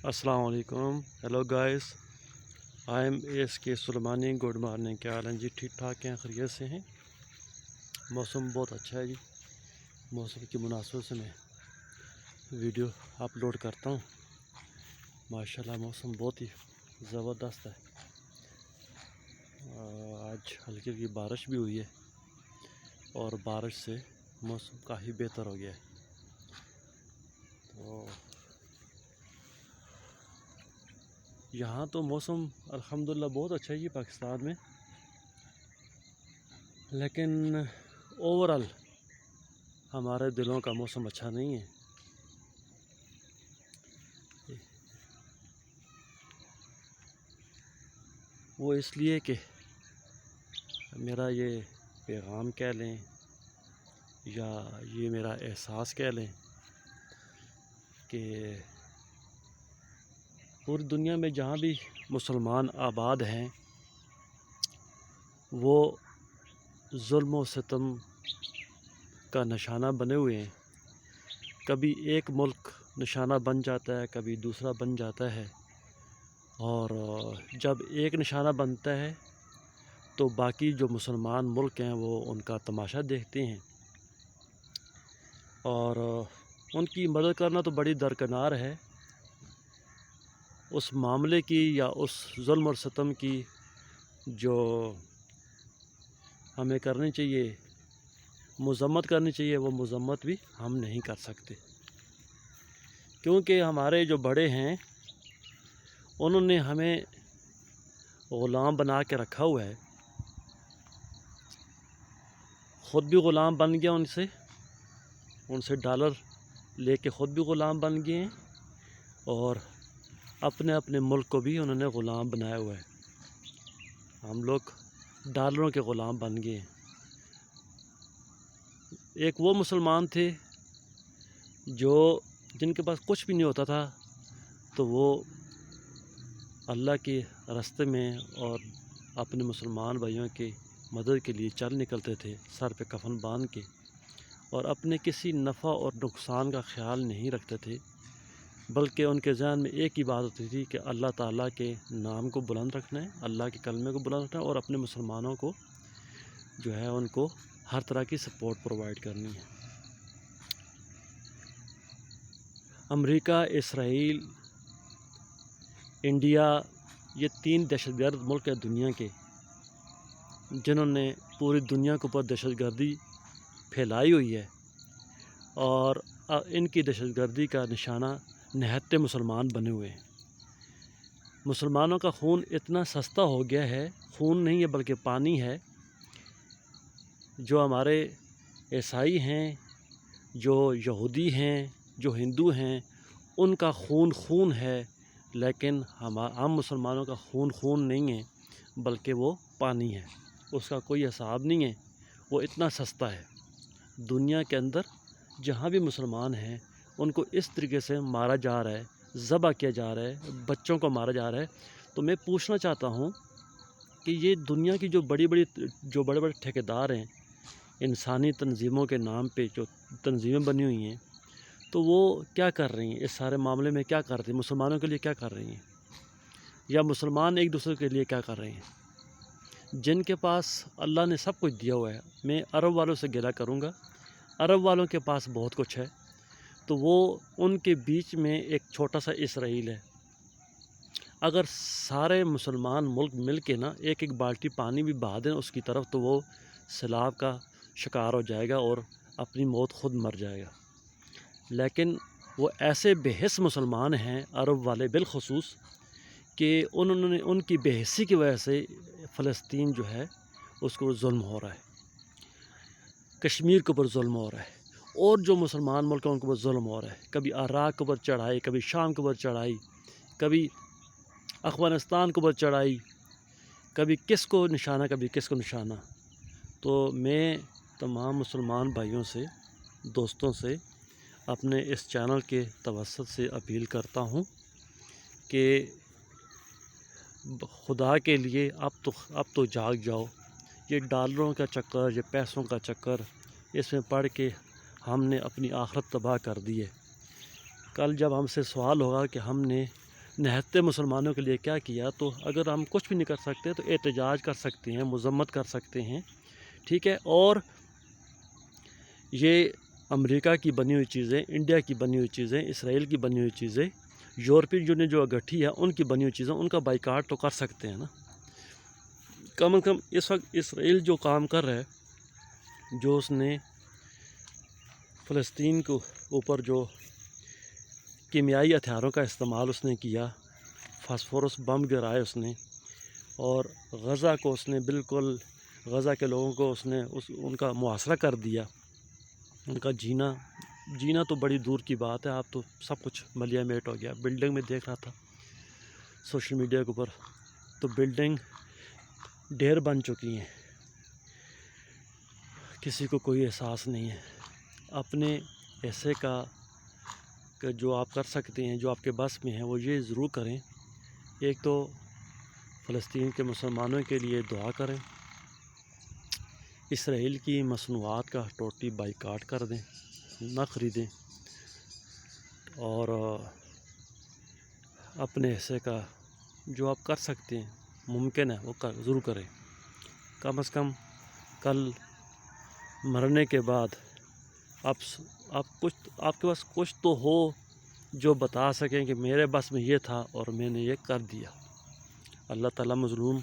अस्सलाम वालेकुम। Hello guys, I am ASK Sulemani. Good morning. क्या हाल है जी? ठीक ठाक हैं, खैरियत से हैं? मौसम बहुत अच्छा है जी। मौसम की मुनासिबत से मैं वीडियो अपलोड करता हूँ। माशाल्लाह मौसम बहुत ही ज़बरदस्त है। आज हल्की हल्की बारिश भी हुई है और बारिश से मौसम काफ़ी बेहतर हो गया है। तो यहाँ तो मौसम अल्हम्दुलिल्लाह बहुत अच्छा है जी पाकिस्तान में, लेकिन ओवरऑल हमारे दिलों का मौसम अच्छा नहीं है। वो इसलिए कि मेरा ये पैगाम कह लें या ये मेरा एहसास कह लें कि पूरी दुनिया में जहाँ भी मुसलमान आबाद हैं वो जुल्म व सितम का निशाना बने हुए हैं। कभी एक मुल्क निशाना बन जाता है, कभी दूसरा बन जाता है, और जब एक निशाना बनता है तो बाकी जो मुसलमान मुल्क हैं वो उनका तमाशा देखते हैं और उनकी मदद करना तो बड़ी दरकिनार है। उस मामले की या उस जुल्म और सितम की जो हमें करनी चाहिए, मज़म्मत करनी चाहिए, वो मज़म्मत भी हम नहीं कर सकते, क्योंकि हमारे जो बड़े हैं उन्होंने हमें ग़ुलाम बना के रखा हुआ है। ख़ुद भी ग़ुलाम बन गया उनसे डॉलर लेके ख़ुद भी ग़ुलाम बन गए हैं और अपने अपने मुल्क को भी उन्होंने ग़ुलाम बनाया हुआ है। हम लोग डॉलरों के ग़ुलाम बन गए हैं। एक वो मुसलमान थे जिनके पास कुछ भी नहीं होता था, तो वो अल्लाह के रास्ते में और अपने मुसलमान भाइयों की मदद के लिए चल निकलते थे, सर पे कफन बांध के, और अपने किसी नफ़ा और नुकसान का ख्याल नहीं रखते थे, बल्कि उनके ज़हन में एक ही बात होती थी कि अल्लाह ताला के नाम को बुलंद रखना है, अल्लाह के कलमे को बुलंद रखना है और अपने मुसलमानों को जो है उनको हर तरह की सपोर्ट प्रोवाइड करनी है। अमेरिका, इसराइल, इंडिया, ये 3 दहशतगर्द मुल्क हैं दुनिया के, जिन्होंने पूरी दुनिया के ऊपर दहशतगर्दी फैलाई हुई है, और इनकी दहशतगर्दी का निशाना निहत्ते मुसलमान बने हुए हैं। मुसलमानों का खून इतना सस्ता हो गया है, खून नहीं है बल्कि पानी है। जो हमारे ईसाई हैं, जो यहूदी हैं, जो हिंदू हैं, उनका खून है, लेकिन हम मुसलमानों का खून नहीं है बल्कि वो पानी है। उसका कोई हिसाब नहीं है, वो इतना सस्ता है। दुनिया के अंदर जहाँ भी मुसलमान हैं उनको इस तरीके से मारा जा रहा है, ज़बह किया जा रहा है, बच्चों को मारा जा रहा है। तो मैं पूछना चाहता हूँ कि ये दुनिया की जो बड़े बड़े ठेकेदार हैं, इंसानी तंजीमों के नाम पे जो तंजीमें बनी हुई हैं, तो वो क्या कर रही हैं? इस सारे मामले में क्या कर रही हैं? मुसलमानों के लिए क्या कर रही हैं, या मुसलमान एक दूसरे के लिए क्या कर रहे हैं? जिनके पास अल्लाह ने सब कुछ दिया हुआ है, मैं अरब वालों से गिला करूँगा, अरब वालों के पास बहुत कुछ है, तो वो उनके बीच में एक छोटा सा इसराइल है। अगर सारे मुसलमान मुल्क मिल के ना एक एक बाल्टी पानी भी बहा दें उसकी तरफ, तो वो सैलाब का शिकार हो जाएगा और अपनी मौत खुद मर जाएगा। लेकिन वो ऐसे बेहिस मुसलमान हैं, अरब वाले बिलखुसूस, कि उन्होंने उनकी बेहिसी की वजह से फ़लस्तीन जो है उसको जुल्म हो रहा है, कश्मीर के ऊपर जुल्म हो रहा है, और जो मुसलमान मुल्क हैं उनके ऊपर जुल्म हो रहा है। कभी इराक़ के ऊपर चढ़ाई, कभी शाम के ऊपर चढ़ाई, कभी अफ़गानिस्तान के ऊपर चढ़ाई, कभी किसको निशाना, कभी किसको निशाना। तो मैं तमाम मुसलमान भाइयों से, दोस्तों से अपने इस चैनल के तवस्सुत से अपील करता हूँ कि खुदा के लिए अब तो जाग जाओ। ये डॉलरों का चक्कर, ये पैसों का चक्कर, इसमें पड़ के हमने अपनी आखिरत तबाह कर दी है। कल जब हमसे सवाल होगा कि हमने نہتے مسلمانوں کے لیے کیا کیا، تو اگر ہم کچھ بھی نہیں کر سکتے تو احتجاج کر سکتے ہیں، مذمت کر سکتے ہیں، ٹھیک ہے۔ اور یہ امریکہ کی بنی ہوئی چیزیں، انڈیا کی بنی ہوئی چیزیں، اسرائیل کی بنی ہوئی چیزیں، یورپی یونین جو اگٹھی ہے ان کی بنی ہوئی چیزیں، ان کا بائیکاٹ تو کر سکتے ہیں نا۔ کم از کم اس وقت اسرائیل جو کام کر رہا ہے، جو اس نے فلسطین کو اوپر جو کیمیائی ہتھیاروں کا استعمال اس نے کیا، فاسفورس بم گرائے اس نے، اور غزہ کو اس نے بالکل، غزہ کے لوگوں کو اس نے ان کا محاصرہ کر دیا، ان کا جینا تو بڑی دور کی بات ہے، آپ تو سب کچھ ملیا میٹ ہو گیا۔ بلڈنگ میں دیکھ رہا تھا سوشل میڈیا کے اوپر، تو بلڈنگ ڈھیر بن چکی ہیں، کسی کو کوئی احساس نہیں ہے۔ اپنے ایسے کا کہ جو آپ کر سکتے ہیں، جو آپ کے بس میں ہے، وہ یہ ضرور کریں، ایک تو فلسطین کے مسلمانوں کے لیے دعا کریں، اسرائیل کی مصنوعات کا ٹوٹلی بائیکاٹ کر دیں، نہ خریدیں، اور اپنے حصے کا جو آپ کر سکتے ہیں، ممکن ہے وہ ضرور کریں۔ کم از کم کل مرنے کے بعد آپ کے پاس کچھ تو ہو جو بتا سکیں کہ میرے بس میں یہ تھا اور میں نے یہ کر دیا۔ اللہ تعالیٰ مظلوم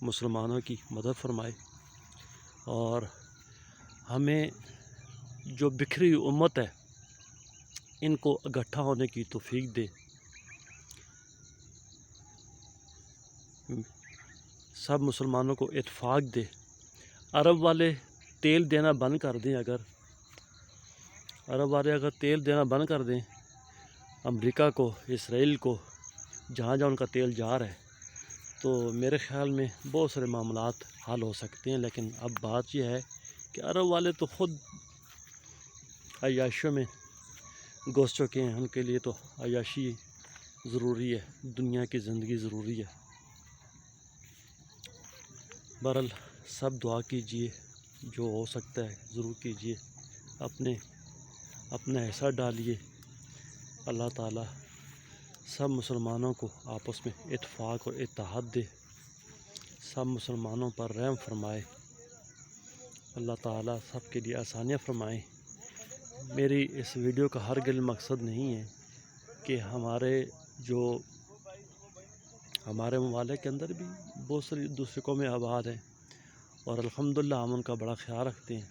مسلمانوں کی مدد فرمائے، اور ہمیں جو بکھری ہوئی امت ہے ان کو اکٹھا ہونے کی توفیق دے، سب مسلمانوں کو اتفاق دے۔ عرب والے تیل دینا بند کر دیں، عرب والے اگر تیل دینا بند کر دیں امریکہ کو، اسرائیل کو، جہاں جہاں ان کا تیل جا رہا ہے، تو میرے خیال میں بہت سارے معاملات حل ہو سکتے ہیں۔ لیکن اب بات یہ ہے کہ عرب والے تو خود عیاشیوں میں گھس چکے ہیں، ان کے لیے تو عیاشی ضروری ہے، دنیا کی زندگی ضروری ہے۔ بہرحال سب دعا کیجئے، جو ہو سکتا ہے ضرور کیجئے، اپنا حصہ ڈالیے۔ اللہ تعالیٰ سب مسلمانوں کو آپس میں اتفاق اور اتحاد دے، سب مسلمانوں پر رحم فرمائے، اللہ تعالیٰ سب کے لیے آسانیاں فرمائے۔ میری اس ویڈیو کا ہرگز مقصد نہیں ہے کہ ہمارے ممالک کے اندر بھی بہت ساری دوسری قومیں آباد ہیں، اور الحمدللہ ہم ان کا بڑا خیال رکھتے ہیں،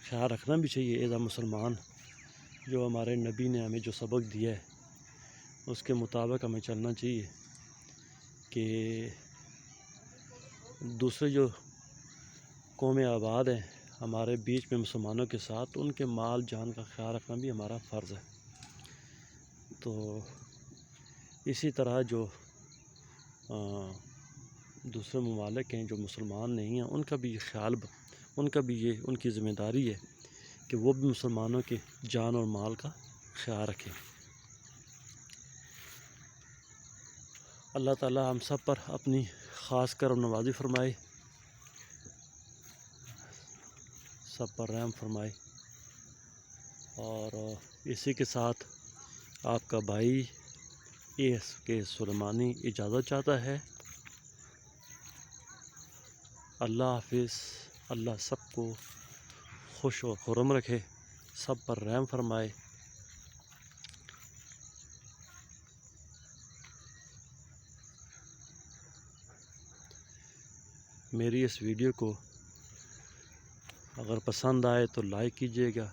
خیال رکھنا بھی چاہیے ایز اے مسلمان۔ جو ہمارے نبی نے ہمیں جو سبق دیا ہے اس کے مطابق ہمیں چلنا چاہیے، کہ دوسرے جو قومیں آباد ہیں ہمارے بیچ میں مسلمانوں کے ساتھ، ان کے مال جان کا خیال رکھنا بھی ہمارا فرض ہے۔ تو اسی طرح جو دوسرے ممالک ہیں جو مسلمان نہیں ہیں، ان کا بھی یہ خیال، ان کی ذمہ داری ہے کہ وہ بھی مسلمانوں کے جان اور مال کا خیال رکھیں۔ اللہ تعالیٰ ہم سب پر اپنی خاص کرم نوازی فرمائے، سب پر رحم فرمائے، اور اسی کے ساتھ آپ کا بھائی ASK سلیمانی اجازت چاہتا ہے۔ اللہ حافظ۔ اللہ سب کو خوش و خرم رکھے، سب پر رحم فرمائے۔ میری اس ویڈیو کو اگر پسند آئے تو لائک کیجیے گا،